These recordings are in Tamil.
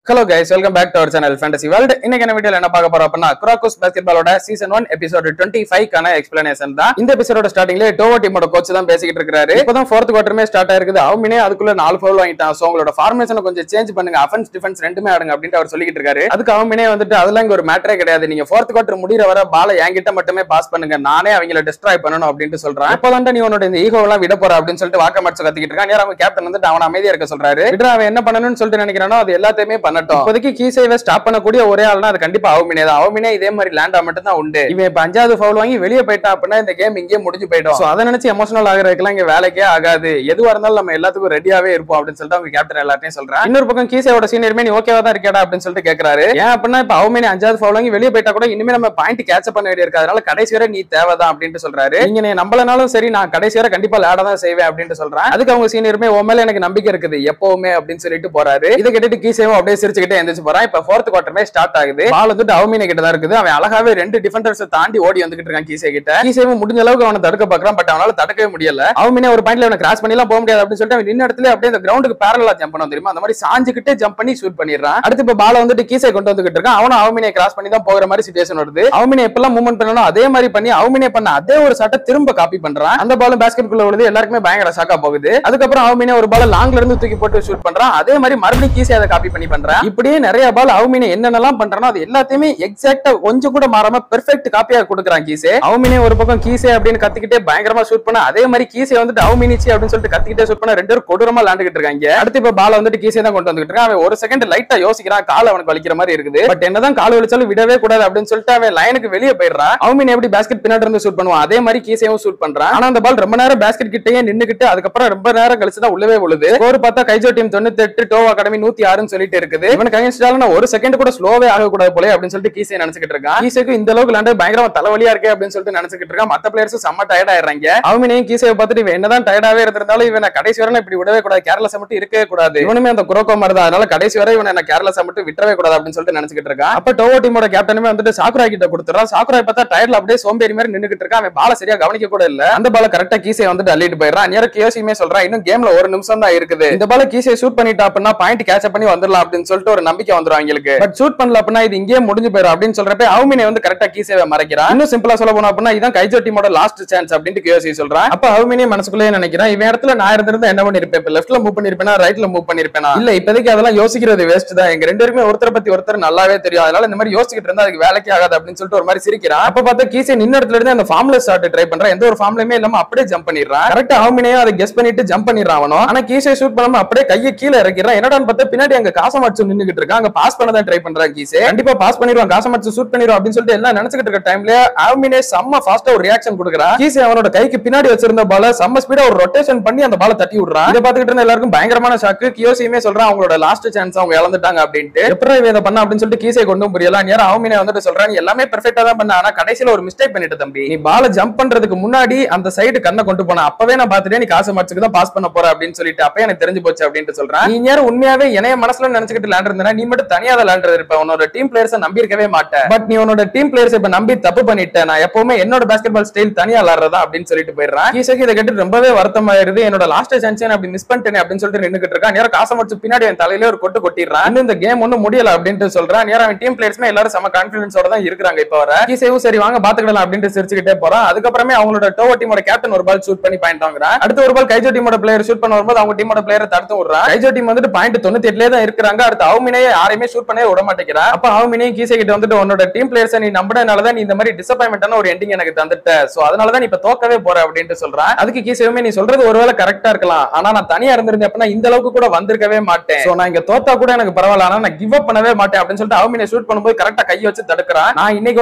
Hello guys, welcome back to our channel Fantasy World. இன்னைக்கு என்ன வீடியோல என்ன பார்க்க போறோம் அப்படினா குராக்கோஸ் பாஸ்கெட்பாலோட சீசன் 1 எபிசோட் 25 கான எக்ஸ்பிளனேஷன் தான். இந்த எபிசோடோட ஸ்டார்டிங்ல டோவோ டீமோட கோச் தான் பேசிக்கிட்டு இருக்காரு. இப்போதான் 4th குவார்ட்டருமே ஸ்டார்ட் ஆயிருக்குது. அவமினே அதுக்குள்ள 4 ஃபவுல் வாங்கிட்டான். சோ உங்களோட ஃபார்மேஷனை கொஞ்சம் சேஞ்ச் பண்ணுங்க, அஃபென்ஸ் டிஃபென்ஸ் ரெண்டுமே ஆடுங்க அப்படினு அவர் சொல்லிக்கிட்டு இருக்காரு. அதுக்கு அவமினே வந்துட்டு அதெல்லாம் இங்க ஒரு மேட்டரே கிடையாது, நீங்க 4th குவார்ட்டர் முடியற வரை பாலை என்கிட்ட மட்டுமே பாஸ் பண்ணுங்க, நானே அவங்கள டிஸ்ட்ராய் பண்ணணும் அப்படினு சொல்றான். அப்போதான் நீ உன்னோட இந்த ஈகோ எல்லாம் விட போற அப்படின்னு சொல்லிட்டு வாக்கமட்ஸ் கத்திக்கிட்டு இருக்கான். நேரா அவங்க கேப்டன் வந்துட்டு அவன அமைதியா இருக்க சொல்றாரு. விட்ரா, அவன் என்ன பண்ணணும்னு சொல்லிட்டு நினைக்கிறானோ அது எல்லாத்தையுமே பண்ணட்டும். இப்போதைக்கு சேவை ஸ்டாப் பண்ணக்கூடிய ஒரே ஆள்னா அது கண்டிப்பா அவமினே தான். அவமினே இதே மாதிரி லேண்டா மட்டும் தான் உண்டு. இவன் இப்ப 5வது ஃபவுல் வாங்கி வெளியே போயிட்டான் அப்படின்னா இந்த கேம் இங்கே முடிஞ்சு போயிடும். சோ அதை நினைச்சு எமோஷனல் ஆகிறதுக்குலாம் இங்க வேலைக்கே ஆகாது. எதுவா இருந்தாலும் நம்ம எல்லாத்துக்கும் ரெடியாவே இருப்போம் அப்படின்னு சொல்லிட்டு அவங்க கேப்டன் எல்லாத்தையும் சொல்றான். இன்னொரு பக்கம் கீசேவோட சீனியருமே நீ ஓகேவா தான் இருக்கேடா அப்படின்னு சொல்லிட்டு கேட்கறாரு. ஏன் அப்படின்னா இப்ப அவமினே 5வது ஃபவுல் வாங்கி வெளியே போயிட்டா கூட இனிமே நம்ம பாயிண்ட் கேட்ச் பண்ண வேண்டிய இருக்கு, அதனால கடைசி வரை நீ தேவைதான் அப்படின்னு சொல்றாரு. நீங்க நீ நம்பலனாலும் சரி, நான் கடைசி வரை கண்டிப்பா லேட தான் செய்வேன் அப்படின்னு சொல்றேன். அதுக்கு அவங்க சீனியருமே உன் மேல எனக்கு நம்பிக்கை இருக்குது எப்பவுமே அப்படின்னு சொல்லிட்டு போறாரு. இதை கேட்டுட்டு கீசேவும் அப்படியே சிரிச்சுக்கிட்டே எந்திரிச்சு போறான். இப்ப 4th குவார்ட்டர் ஸ்டார்ட் ஆகுது. பால் வந்துட்டு அவமினே கிட்ட தான் இருக்குது. அவன் அழகாவே 2 டிஃபெண்டர்ஸ் தாண்டி ஓடி வந்துகிட்டு இருக்கான் கீசே கிட்ட. கீசேவும் முடிஞ்ச அளவுக்கு அவனை தடுக்க பார்க்கறான், பட் அவனால தடுக்கவே முடியல. அவமினே ஒரு பாயிண்ட்ல அவனை கிராஸ் பண்ணிலாம் போக முடியாது அப்படின்னு சொல்லிட்டு அவன் நின்ன இடத்துல அப்படியே அந்த கிரவுண்டுக்கு பேரலலா ஜம்ப் பண்ண தெரியுமா, அந்த மாதிரி சாஞ்சிக்கிட்டே ஜம்ப் பண்ணி ஷூட் பண்ணிடுறான். அடுத்து இப்ப பால் வந்துட்டு கீசே கொண்டு வந்துகிட்டு இருக்கான். அவனும் அவமினே கிராஸ் பண்ணி தான் போகிற மாதிரி சிச்சுவேஷன் வருது. அவமினே எப்பெல்லாம் மூவ்மெண்ட் பண்ணனும் அதே மாதிரி பண்ணி அவமினே பண்ண அதே ஒரு ஷாட்டை திரும்ப காப்பி பண்றான். அந்த பால் பாஸ்கெட் குள்ள விழுது, எல்லாருக்குமே பயங்கர ஷாக்கா போகுது. அதுக்கப்புறம் அவமினே ஒரு பால் லாங்ல இருந்து தூக்கி போட்டு ஷூட் பண்றான். அதே மாதிரி மறுபடியும் கீசே அதை காப்பி பண்ணி பண்றான். இப்படியே நிறைய பால் அவமினே என்னென்னலாம் பண்றானோ அது எல்லாத்தையுமே எக்ஸாக்ட்டா கொஞ்சம் கூட மாறாம பெர்ஃபெக்ட் காப்பியா கொடுக்கறான் கீசே. அவமினே ஒரு பக்கம் கீசே அப்படின்னு கத்திக்கிட்டே பயங்கரமா ஷூட் பண்ண, அதே மாதிரி கீசே வந்துட்டு அவமினிச்சி அப்படின்னு சொல்லிட்டு கத்திக்கிட்டே ஷூட் பண்ண, ரெண்டு பேரும் கொடூரமா விளையாண்டுகிட்டு இருக்காங்க. அடுத்து இப்ப பால் வந்துட்டு கீசே தான் கொண்டு வந்துகிட்டு இருக்கான். அவன் ஒரு செகண்ட் லைட்டா யோசிக்கிறான், கால் அவனுக்கு வலிக்கிற மாதிரி இருக்குது. பட் என்னதான் கால் வலிச்சாலும் விடவே கூடாது அப்படின்னு சொல்லிட்டு அவன் லைனுக்கு வெளியே போயிடுறான். அவமினே எப்படி பாஸ்கெட் பின்னாடி இருந்து ஷூட் பண்ணுவான் அதே மாதிரி கீசேவும் ஷூட் பண்றான். ஆனா அந்த பால் ரொம்ப நேரம் பாஸ்கெட் கிட்டயே நின்னுக்கிட்டு அதுக்கப்புறம் ரொம்ப நேரம் கழிச்சு தான் உள்ளவே விழுது. ஸ்கோர் பார்த்தா கைஜோ டீம் 98, டோவோ அகாடமி 106 சொல்லிட்டு இருக்குது. இவனுக்கு அகைன்ஸ்டால ஒரு செகண்ட் கூட ஸ்லோவே ஆக கூடாது போல அப்படின்னு சொல்லிட்டு கீசே நினைச்சிட்டு இருக்கான். கீசேக்கு இந்த அளவுக்கு விளையாண்டு பயங்கரமா தலைவலியா இருக்கே அப்படின்னு சொல்லிட்டு நினைச்சிட்டு இருக்கான். மத்த பிளேயர்ஸ் செம்ம டயர்ட் ஆயிடுறாங்க. அவமினையும் கீசேவை பார்த்துட்டு இவன் என்னதான் டயர்டாவே இருந்திருந்தாலும் இவனை கடைசி வரை இப்படி விடவே கூடாது, கேர்லெஸ்ஸா மட்டும் இருக்கவே கூடாது. இவனுமே அந்த குரோக்கோ மாதிரி தான், அதனால கடைசி வரை இவனை கேர்லெஸ்ஸா மட்டும் விட்டவே கூடாது அப்படின்னு சொல்லிட்டு நினைச்சிட்டு இருக்கான். அப்ப டோவோ டீமோட கேப்டனுமே வந்துட்டு சாக்குரா கிட்ட கொடுத்துறான். சாக்குரா பார்த்தா டயர்ல அப்படியே சோம்பேறி மாதிரி நின்னுகிட்டு இருக்கான். அவன் பால சரியா கவனிக்க கூட இல்ல. அந்த பால கரெக்டா கீசே வந்துட்டு அள்ளிட்டு போயிடுறான். நேரா கியோசியுமே சொல்றான், இன்னும் கேம்ல 1 நிமிஷம் தான் இருக்குது, இந்த பால கீசே ஷூட் பண்ணிட்டா அப்படின்னா பாயிண்ட் கேட்ச் பண்ணி வந்துடலாம் அப்படின்னு சொல்லிட்டு ஒரு நம்பிக்கை வந்துரும் அவங்களுக்கு. பட் ஷூட் பண்ணல அப்படின்னா இது இங்கே முடிஞ்சு போயிடும் அப்படின்னு சொல்றப்ப அவமினே வந்து கரெக்டா கீசேவை மறைக்கிறான். இன்னும் சிம்பிளா சொல்ல போனா அப்படின்னா இதான் கைஜோ டீமோட லாஸ்ட் சான்ஸ் அப்படின்னு கியோசி சொல்றான். அப்ப அவமினே மனசுக்குள்ளே நினைக்கிறான், இவன் இடத்துல நான் இருந்திருந்தா என்ன பண்ணிருப்பேன், இப்ப லெஃப்ட்ல மூவ் பண்ணிருப்பேனா ரைட்ல மூவ் பண்ணிருப்பேனா, இல்ல இப்போதைக்கு அதெல்லாம் யோசிக்கிறது வேஸ்ட் தான், எங்க ரெண்டு பேருமே ஒருத்தரை பத்தி ஒருத்தர் நல்லாவே தெரியும், அதனால இந்த மாதிரி யோசிச்சுட்டு இருந்தா அதுக்கு வேலைக்கு ஆகாது அப்படின்னு சொல்லிட்டு ஒரு மாதிரி சிரிக்கிறான். அப்ப பார்த்தா கீசே நின்ன இடத்துல இருந்து அந்த ஃபார்ம்ல ஸ்டார்ட் ட்ரை பண்றான். எந்த ஒரு ஃபார்ம்லயுமே இல்லாம அப்படியே ஜம்ப் பண்ணிடுறான். கரெக்டா அவமினையும் அதை கெஸ் பண்ணிட்டு ஜம்ப் பண்ணிடுறான் அவனும். ஆனா கீசே ஷூட் பண்ணாம அப்படியே கையை கீழே இறக்கிறான். என்னடான்னு பார்த்தா பின்னாடி அங்க காசமாட்சு நின்னுகிட்டு இருக்கான். அங்க பாஸ் பண்ணதான் ட்ரை பண்றான் கீசே. கண்டிப்பா பாஸ் பண்ணிடுவான், காசமாட்சு ஷூட் பண்ணிடுவான் அப்படின்னு சொல்லிட்டு எல்லாம் நினைச்சிட்டு இருக்க டைம்ல அவமினே செம்ம ஃபாஸ்டா ஒரு ரியாக்ஷன் கொடுக்குறான். கீசே அவனோட கைக்கு பின்னாடி வச்சிருந்த பால செம்ம ஸ்பீடா ஒரு ரொட்டேஷன் பண்ணி அந்த பால தட்டி விடுறான். இதை பார்த்துக்கிட்டு இருந்த எல்லாருக்கும் பயங்கரமான ஷாக்கு. கியோசியுமே சொல்றான் அவங்களோட லாஸ்ட் சான்ஸ் அவங்க இழந்துட்டாங்க அப்படின்ட்டு. எப்படி இதை பண்ண அப்படின்னு சொல்லிட்டு கீசே கொண்டும் புரியல. நேரா அவமினே வந்துட்டு சொல்றான், நீ எல்லாமே பெர்ஃபெக்ட்டா தான் பண்ண, ஆனா கடைசியில ஒரு மிஸ்டேக் பண்ணிட்ட தம்பி, நீ பால ஜம்ப் பண்றதுக்கு முன்னாடி அந்த சைடு கண்ணை கொண்டு போன, அப்பவே நான் பாத்துட்டேன் நீ காசு மாட்சுக்கு தான் பாஸ் பண்ண போற அப்படின்னு சொல்லிட்டு அப்பவே எனக்கு தெரிஞ்சு போச்சு அப்படின்னு சொல்றான். நீ நேரம் உண்மையாவே என்னைய மனசுல நினைச்சுக்கிட்டு விளையாண்டு இருந்தா நீ மட்டும் தனியா தான் விளையாண்டு இருப்ப, உன்னோட டீம் பிளேயர்ஸை நம்பி இருக்கவே மாட்டேன். பட் நீ உன்னோட டீம் பிளேயர்ஸ் இப்ப நம்பி தப்பு பண்ணிட்ட, நான் எப்பவுமே என்னோட பாஸ்கெட்பால் ஸ்டைல் தனியா விளையாடுறதா அப்படின்னு சொல்லிட்டு போயிடுறான். கீசேக்கு இதை கேட்டு ரொம்பவே வருத்தமாயிருது. என்னோட லாஸ்ட் சான்ஸ் அப்படி மிஸ் பண்ணிட்டேன் அப்படின்னு சொல்லிட்டு நின்னுகிட்டு இருக்கான். நேரா காசை முடிச்சு பின்னாடி என் தலையில ஒரு கொட்டு கொட்டிடுறான். இன்னும் இந்த கேம் ஒன்னும் முடியல அப்படின்னு சொல்றான். நேரா அவன் டீம் பிளேயர்ஸ்மே எல்லாரும் செம கான்ஃபிடன்ஸோட தான் இருக்காங்க. இப்ப வர கீசேவும் சரி வாங்க பாத்துக்கலாம் அப்படின்னு சிரிச்சுக்கிட்டே போறான். அதுக்கப்புறமே அவங்களோட டோவோ டீமோட கேப்டன் ஒரு பால் ஷூட் பண்ணி பாயிண்ட் வாங்குறான். அடுத்த ஒரு பால் கைஜோ டீமோட பிளேயர் ஷூட் பண்ண வரும்போது அவங்க டீமோட பிளேயரை தடுத்து விடுறான். கைஜோ டீம் வந்துட்டு பாயிண்ட் 98 தான் இருக்காங்க. அடுத்து அவமினே யாரையுமே ஷூட் பண்ணவே விட மாட்டேங்கிறான். அப்ப அவமினே கீசே கிட்ட வந்துட்டு உன்னோட டீம் பிளேயர்ஸை நீ நம்பினதுனாலதான் நீ இந்த மாதிரி டிசப்பாயின்மெண்டான ஒரு எண்டிங் எனக்கு தந்துட்ட, சோ அதனாலதான் நீ இப்ப தோக்கவே போற அப்படின்னு சொல்றான். அதுக்கு கீசேவுமே நீ சொல்றது ஒருவேளை கரெக்டா இருக்கலாம், ஆனா நான் தனியா இருந்திருந்தேன் அப்படின்னா இந்த அளவுக்கு கூட வந்திருக்கவே மாட்டேன், சோ நான் இங்க தோத்தா கூட எனக்கு பரவாயில்ல, ஆனா நான் கிவ் அப் பண்ணவே மாட்டேன் அப்படின்னு சொல்லிட்டு அவமினே ஷூட் பண்ணும்போது கரெக்டா கையை வச்சு தடுக்கிறான். நான் இன்னைக்கு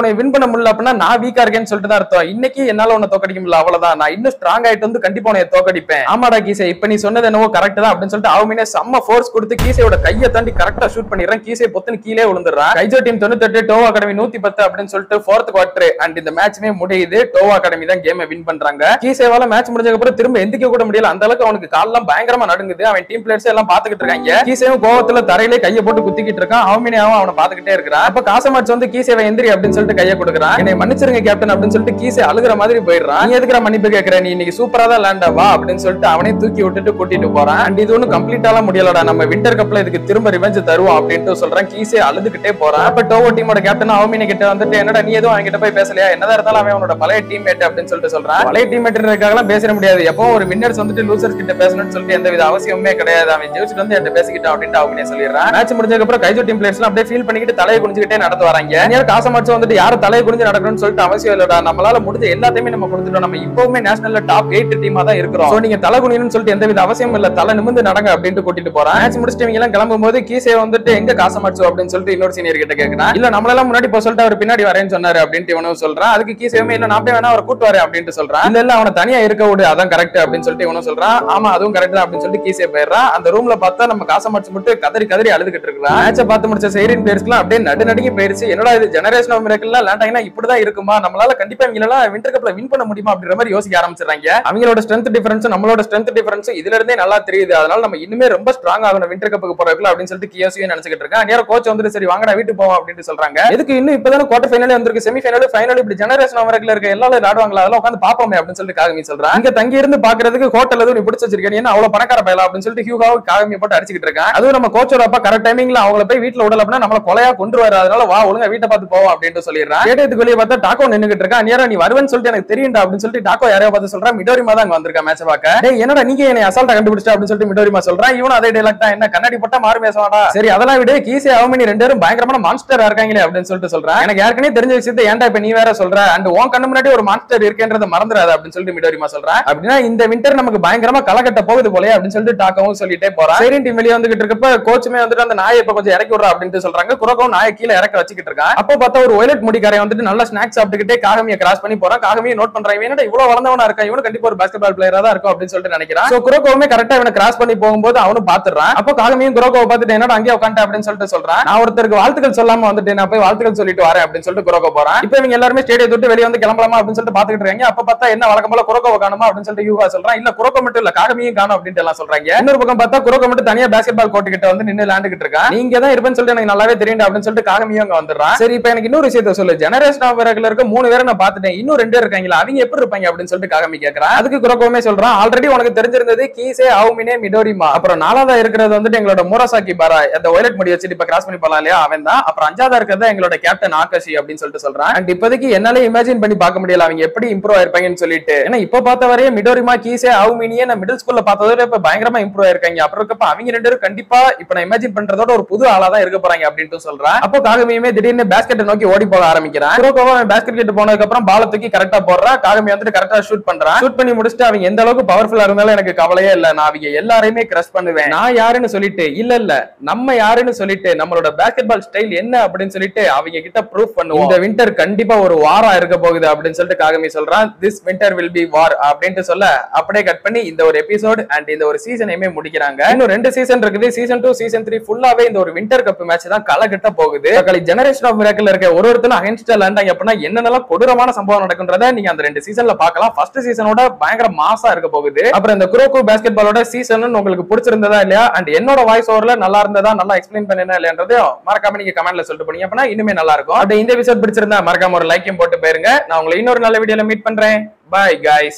உன்னை வின் பண்ண முடியல அப்படின்னா நான் வீக்கா இருக்கேன்னு சொல்லிட்டு தான் அர்த்தம், இன்னைக்கு என்னால உன்னை தோக்கடிக்க முடியல அவ்வளவுதான், நான் இன்னும் ஸ்ட்ராங் ஆயிட்டு வந்து கண்டிப்பா உன்னை தோக்கடிப்பேன். ஆமாடா கீசே இப்ப நீ சொன்னது என்னவோ கரெக்ட் தான் அப்படின்னு சொல்லிட்டு அவமினே செம்ம ஃபோர்ஸ் கொடுத்து கீசேயோட கையை தாண்டி கரெக்டா ஷூட் பண்ணிடுறான். கீசே பொத்துன்னு கீழே விழுந்துடுறான். கைஜோ டீம் 98, டோவோ அகாடமி 110 அப்படின்னு சொல்லிட்டு 4th குவார்டர் அண்ட் இந்த மேட்ச்மே முடியுது. டோவோ அகாடமி தான் கேமை வின் பண்றாங்க. கீசேவால மேட்ச் முடிஞ்சதுக்கு அப்புறம் திரும்ப எந்திக்க கூட முடியல, அந்த அளவுக்கு அவனுக்கு கால்லாம் பயங்கரமா நடுங்குது. அவன் டீம் பிளேயர்ஸ் எல்லாம் பாத்துக்கிட்டு இருக்காங்க. கீசேவும் கோவத்துல தரையிலே கையை போட்டு குத்திக்கிட்டு இருக்கான். அவமினையாவும் அவனை பாத்துக்கிட்டே இருக்கிறான். அப்ப காசமாட்சி வந்து கீசேவை எந்திரி அப்படின்னு சொல்லிட்டு கையை கொடுக்குறான். என்னை மன்னிச்சிருங்க கேப்டன் அப்படின்னு சொல்லிட்டு கீசே அழுகிற மாதிரி போயிடுறான். நீ எதுக்குற மன்னிப்பு கேட்கிற, நீ இன்னைக்கு சூப்பரா தான் லேண்டா வா அப்படின்னு சொல்லிட்டு அவனே தூக்கி விட்டுட்டு கூட்டிட்டு போறான். அண்ட் இது ஒன்னும் கம்ப்ளீட்டாலாம் முடியலடா, நம்ம விண்டர் கப்ல இதுக்கு திரும்ப ரிவெஞ்ச் அட்வான்டேஜ் தருவோம் அப்படின்ட்டு சொல்றான். கீசே அழுதுகிட்டே போறான். அப்ப டோவோ டீமோட கேப்டன் அவுமினி கிட்ட வந்துட்டு என்னடா நீ எதுவும் அவன்கிட்ட போய் பேசலையா, என்னதான் இருந்தாலும் அவன் அவனோட பழைய டீம்மேட் அப்படின்னு சொல்லிட்டு சொல்றான். பழைய டீம்மேட்ன்றதுக்காக பேச முடியாது, எப்போ ஒரு வின்னர்ஸ் வந்துட்டு லூசர்ஸ் கிட்ட பேசணும்னு சொல்லிட்டு எந்த வித அவசியமே கிடையாது, அவன் ஜெயிச்சுட்டு வந்து என்கிட்ட பேசிக்கிட்டான் அப்படின்ட்டு அவுமினி சொல்லிடுறான். மேட்ச் முடிஞ்சதுக்கு அப்புறம் கைஜோ டீம் பிளேயர்ஸ் அப்படியே ஃபீல் பண்ணிக்கிட்டு தலையை குனிஞ்சுக்கிட்டே நடந்து வராங்க. யாரும் காசமாச்சு வந்துட்டு யாரும் தலையை குனிஞ்சு நடக்கணும்னு சொல்லிட்டு அவசியம் இல்லடா, நம்மளால முடிஞ்ச எல்லாத்தையுமே நம்ம கொடுத்துட்டோம், நம்ம இப்பவுமே நேஷனல்ல டாப் 8 டீமா தான் இருக்கிறோம், சோ நீங்க தலை குனியணும்னு சொல்லிட்டு எந்த வித அவசியம் இல்ல, தலை நிமிர்ந்து நடங்க அப்படின்ட்டு கூட்டிட்டு போறான். மேட்ச் முடிச்சுட்டு இவங்க எல்லாம் கிளம்பும்போது கீசே வந்துட்டு எங்க காசமாச்சு அப்படின்னு சொல்லிட்டு இன்னொரு சீனியர் கிட்ட கேக்குறான். இல்ல நம்மளெல்லாம் முன்னாடி போக சொல்லிட்டு அவர் பின்னாடி வரேன்னு சொன்னாரு அப்படின்ட்டு இவனும் சொல்றான். அதுக்கு கீசேவுமே இல்ல நான் போய் வேணா அவர் கூட்டு வரேன் அப்படின்ட்டு சொல்றான். இல்ல இல்ல அவனை தனியா இருக்க விடு, அதான் கரெக்ட் அப்படின்னு சொல்லிட்டு இவனும் சொல்றான். ஆமா அதுவும் கரெக்ட் தான் அப்படின்னு சொல்லிட்டு கீசே போயிடுறான். அந்த ரூம்ல பார்த்தா நம்ம காசமாச்சு மட்டும் கதறி கதறி அழுதுகிட்டு இருக்கலாம். மேட்சை பார்த்து முடிச்ச சைரன் பிளேயர்ஸ்லாம் அப்படியே நடுநடுங்கி போயிருச்சு. என்னடா இது ஜெனரேஷன் ஆஃப் மிரக்கிள்ல லேண்ட் ஆகினா இப்படிதான் இருக்குமா, நம்மளால கண்டிப்பா இவங்களெல்லாம் வின்டர் கப்ல வின் பண்ண முடியுமா அப்படின்ற மாதிரி யோசிக்க ஆரம்பிச்சிடறாங்க. அவங்களோட ஸ்ட்ரென்த் டிஃபரன்ஸ் நம்மளோட ஸ்ட்ரென்த் டிஃபரன்ஸ் இதுல இருந்தே நல்லா தெரியுது, அதனால நம்ம இன்னுமே ரொம்ப ஸ்ட்ராங் ஆகணும் வின்டர் கப்புக்கு போறதுல அப்படின்னு சொல்லிட்டு கியோசியும் நினைச்சிட்டு இருக்கான். நேரா கோச் வந்துட்டு சரி வாங்கடா வீட்டுக்கு போவோம் அப்படின்னு சொல்றாங்க. எதுக்கு இன்னும் இப்பதான் குவார்டர் ஃபைனலே வந்திருக்கு, செமி ஃபைனல் ஃபைனல் இப்படி ஜெனரேஷன் ஆஃப் மிரக்கிள் இருக்க எல்லாரும் விளையாடுவாங்களா, அதெல்லாம் உட்காந்து பாப்போமே அப்படின்னு சொல்லிட்டு காகமி சொல்றான். இங்க தங்கி இருந்து பாக்குறதுக்கு ஹோட்டல் எதுவும் நீ பிடிச்சி வச்சிருக்கேன், என்ன அவ்வளவு பணக்கார பயலா அப்படின்னு சொல்லிட்டு ஹியூகாவை காகமி போட்டு அடிச்சுக்கிட்டு இருக்கான். அதுவும் நம்ம கோச்சோட அப்பா கரெக்ட் டைமிங்ல அவங்கள போய் வீட்டுல விடல அப்படின்னா நம்மள கொலையா கொண்டு வர, அதனால வா ஒழுங்கா வீட்டை பார்த்து போவோம் அப்படின்னு சொல்லிடுறான். கேட்டதுக்கு வெளியே பார்த்தா டாக்கோ நின்னுகிட்டு இருக்கான். நேரா நீ வருவேன்னு சொல்லிட்டு எனக்கு தெரியும்டா அப்படின்னு சொல்லிட்டு டாக்கோ யாரையோ பார்த்து சொல்றான். மிடோரிமா தான் அங்க வந்திருக்கா மேட்ச் பார்க்க. டேய் என்னடா நீங்க என்னை அசால்ட்டா கண்டுபிடிச்சா அப்படின்னு சொல்லிட்டு மிடோரிமா சொல்றான். இவனும் அதே டைலாக் தான், என்ன கண்ணாடி போட்டா மாறு பேசுவாடா, சரி அதெல்லாம் விட கீசே அவுமினி ரெண்டு பேரும் பயங்கரமான மான்ஸ்டரா இருக்காங்களே அப்படின்னு சொல்லிட்டு சொல்றான். எனக்கு ஏற்கனவே தெரிஞ்ச விஷயத்தை ஏன்டா இப்ப நீ வேற சொல்ற, அண்ட் உன் கண்ணு முன்னாடி ஒரு மான்ஸ்டர் இருக்கேன்றதை மறந்துடாது அப்படின்னு சொல்லிட்டு மிடோரிமா சொல்றான். அப்படின்னா இந்த வின்டர் நமக்கு பயங்கரமா கலக்கட்ட போகுது போல அப்படின்னு சொல்லிட்டு டாக்கவும் சொல்லிட்டே போறான். சரி டீம் வெளியே வந்துகிட்டு இருக்கப்ப கோச்சுமே வந்துட்டு அந்த நாயை இப்ப கொஞ்சம் இறக்கி விடுறா அப்படின்னு சொல்றாங்க. குரோகவும் நாயை கீழே இறக்க வச்சுக்கிட்டு இருக்கான். அப்போ பார்த்தா ஒரு ஒயலட் முடிக்காரை வந்துட்டு நல்லா ஸ்நாக்ஸ் சாப்பிட்டுக்கிட்டே காகமியை கிராஸ் பண்ணி போறான். காகமியை நோட் பண்றான், இவன் இவ்வளவு வளர்ந்தவனா இருக்கான், இவனு கண்டிப்பா ஒரு பாஸ்கெட்பால் பிளேயரா தான் இருக்கும் அப்படின்னு சொல்லிட்டு நினைக்கிறான். சோ குரோகோவுமே கரெக்டா இவனை கிராஸ் பண்ணி போகும்போது அவனும் பாத்துறான். அப்போ காகமியும் குரோகோவை பார்த்துட்டு என்னடா அங்கேயே உட்காந்துட்டேன் அப்படின்னு சொல்லிட்டு சொல்றான். நான் ஒருத்தருக்கு வாழ்த்துக்கள் சொல்லாம வந்துட்டு நான் போய் வாழ்த்துக்கள் சொல்லிட்டு வரேன் அப்படின்னு சொல்லிட்டு குரோகோ போறான். இப்போ இவங்க எல்லாருமே ஸ்டேடியத்தை விட்டு வெளியே வந்து கிளம்பலாமா அப்படின்னு சொல்லிட்டு பாத்துக்கிட்டு இருக்காங்க. அப்ப பார்த்தா என்ன வழக்கம் போல குரோகோவை காணுமா அப்படின்னு சொல்லிட்டு யூகா சொல்றான். இல்ல குரோகோ மட்டும் இல்ல காகமியும் காணும் அப்படின்னு எல்லாம் சொல்றாங்க. இன்னொரு பக்கம் பார்த்தா குரோகோ மட்டும் தனியா பாஸ்கெட்பால் கோர்ட் கிட்ட வந்து நின்னு விளையாண்டுகிட்டு இருக்கான். நீங்க தான் இருப்பேன்னு சொல்லிட்டு எனக்கு நல்லாவே தெரியும் அப்படின்னு சொல்லிட்டு காகமியும் அங்க வந்துடுறான். சரி இப்போ எனக்கு இன்னொரு விஷயத்த சொல்லு, ஜெனரேஷன் ஆஃப் மிரக்கிள்ல இருக்க 3 பேரை நான் பாத்துட்டேன், இன்னும் 2 பேர் இருக்காங்களா, அவங்க எப்படி இருப்பாங்க அப்படின்னு சொல்லிட்டு காகமி கேக்குறான். அதுக்கு குரோகோவுமே சொல்றான், ஆல்ரெடி உனக்கு தெரிஞ்சிருந்தது கீசே அவுமினே மிடோரிமா, அப்புறம் 4ஆவதா இருக்கிறது வந்துட்டு எங்களோட முராசாக்கி பாரா, அந்த ஒயலட் முடி வச்சுட்டு இப்ப கிராஸ் பண்ணி போலாம் இல்லையா அவன் தான், அப்புறம் 5ஆவதா இருக்கிறது எங்களோட கேப்டன் ஆகாஷி அப்படின்னு சொல்லிட்டு சொல்றான். அண்ட் இப்போதைக்கு என்னால இமேஜின் பண்ணி பார்க்க முடியல அவங்க எப்படி இம்ப்ரூவ் ஆயிருப்பாங்கன்னு சொல்லிட்டு. ஏன்னா இப்ப பார்த்த வரையே மிடோரிமா கீசே அவுமினியே நான் மிடில் ஸ்கூல்ல பார்த்ததோட இப்ப பயங்கரமா இம்ப்ரூவ் ஆயிருக்காங்க. அப்புறம் இருக்கப்ப அவங்க 2 பேரும் கண்டிப்பா இப்ப நான் இமேஜின் பண்றதோட ஒரு புது ஆளா தான் இருக்க போறாங்க அப்படின்னு சொல்றான். அப்போ காகமியுமே திடீர்னு பேஸ்கெட்டை நோக்கி ஓடி போக ஆரம்பிக்கிறான். குரோகோவா பேஸ்கெட் கிட்ட போனதுக்கு அப்புறம் பால தூக்கி கரெக்டா போடுறான். காகமி வந்துட்டு கரெக்டா ஷூட் பண்றான். ஷூட் பண்ணி முடிச்சுட்டு அவங்க எந்த அளவுக்கு பவர்ஃபுல்லா இருந்தாலும் எனக்கு கவலையே இல்ல, நான் அவங்க எல்லாரையுமே கிரஷ் பண்ணுவேன், நான் யாருன்னு சொல்லிட்டு இல்ல நம்ம யாருன்னு சொல்லிட்டு நம்மளோட பாஸ்கெட்பால் ஸ்டைல் என்ன அப்படின்னு சொல்லிட்டு அவங்க கிட்ட ப்ரூஃப் பண்ணுவோம். இந்த வின்டர் கண்டிப்பா ஒரு வாரா இருக்க போகுது அப்படின்னு சொல்லிட்டு காகமி சொல்றான். திஸ் வின்டர் வில் பி வார் அப்படின்ட்டு சொல்ல அப்படியே கட் பண்ணி இந்த ஒரு எபிசோட் அண்ட் இந்த ஒரு சீசனையுமே முடிக்கிறாங்க. இன்னும் 2 சீசன் இருக்குது. சீசன் 2 சீசன் 3 ஃபுல்லாவே இந்த ஒரு வின்டர் கப் மேட்ச் தான் கலகட்ட போகுது. ஜெனரேஷன் ஆஃப் மிரக்கிள் இருக்க ஒருத்தரும் அகைன்ஸ்டா லேண்டாங்க அப்படின்னா என்னென்னலாம் கொடூரமான சம்பவம் நடக்குன்றத நீங்க அந்த 2 சீசன்ல பார்க்கலாம். ஃபர்ஸ்ட் சீசனோட பயங்கர மாசா இருக்க போகுது. அப்புறம் இந்த குரோகோ பாஸ்கெட்பாலோட சீசன் உங்களுக்கு பிடிச்சிருந்ததா இல்லையா, அண்ட் என்னோட வாய்ஸ் ஓவர்ல நல்லா இருந்ததா, நல்லா எக்ஸ்பிளைன் பண்ணேனா இல்லையன்றதையும் மறக்காம நீங்க கமெண்ட்ல சொல்லிட்டு போனீங்க அப்படின்னா இன்னுமே நல்லா இருக்கும். அப்படி இந்த எபிசோட் பிடிச்சிருந்தா மறக்காம ஒரு லைக்கையும் போட்டு போயிருங்க. நான் உங்களை இன்னொரு நல்ல வீடியோல மீட் பண்றேன். Bye guys.